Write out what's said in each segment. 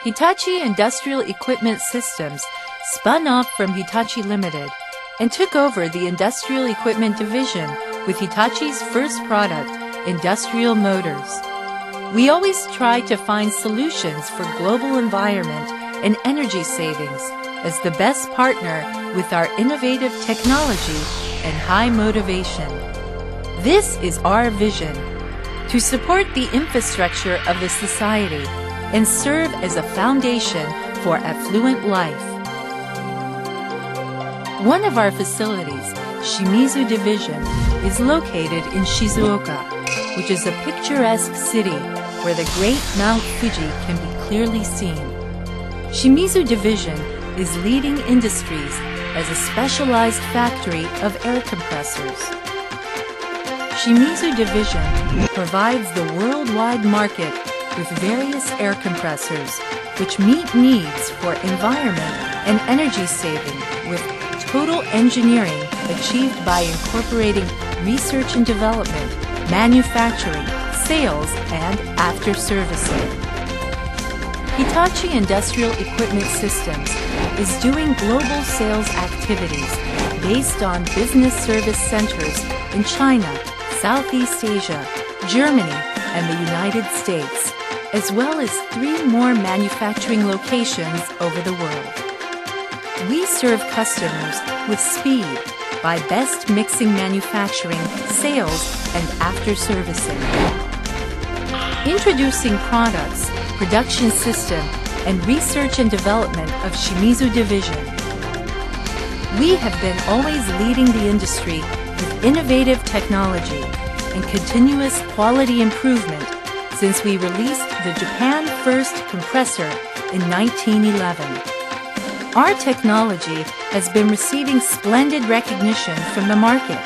Hitachi Industrial Equipment Systems spun off from Hitachi Limited and took over the Industrial Equipment Division with Hitachi's first product, industrial motors. We always try to find solutions for global environment and energy savings as the best partner with our innovative technology and high motivation. This is our vision: to support the infrastructure of the society and serve as a foundation for affluent life. One of our facilities, Shimizu Division, is located in Shizuoka, which is a picturesque city where the great Mount Fuji can be clearly seen. Shimizu Division is leading industries as a specialized factory of air compressors. Shimizu Division provides the worldwide market with various air compressors which meet needs for environment and energy saving with total engineering achieved by incorporating research and development, manufacturing, sales, and after-servicing. Hitachi Industrial Equipment Systems is doing global sales activities based on business service centers in China, Southeast Asia, Germany, and the United States, as well as 3 more manufacturing locations over the world. We serve customers with speed by best mixing manufacturing, sales, and after-servicing. Introducing products, production system, and research and development of Shimizu Division. We have been always leading the industry with innovative technology and continuous quality improvement since we released the Japan First compressor in 1911. Our technology has been receiving splendid recognition from the market.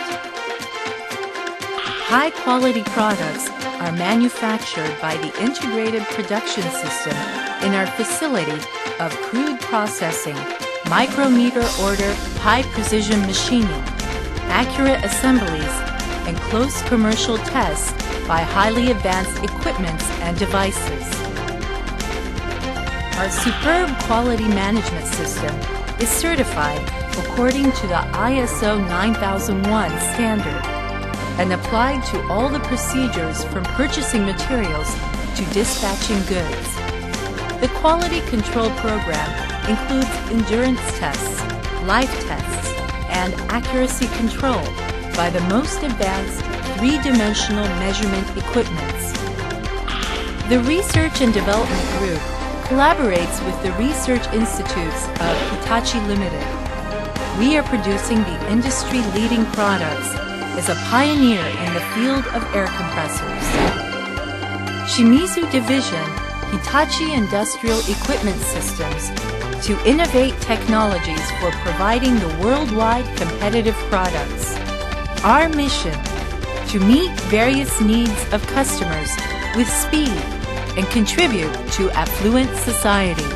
High-quality products are manufactured by the integrated production system in our facility of crude processing, micrometer order, high-precision machining, accurate assemblies, and close commercial tests by highly advanced equipments and devices. Our superb quality management system is certified according to the ISO 9001 standard and applied to all the procedures from purchasing materials to dispatching goods. The quality control program includes endurance tests, life tests, and accuracy control by the most advanced 3-dimensional measurement equipments. The Research and Development Group collaborates with the research institutes of Hitachi Limited. We are producing the industry-leading products as a pioneer in the field of air compressors. Shimizu Division, Hitachi Industrial Equipment Systems, to innovate technologies for providing the worldwide competitive products. Our mission: to meet various needs of customers with speed and contribute to affluent society.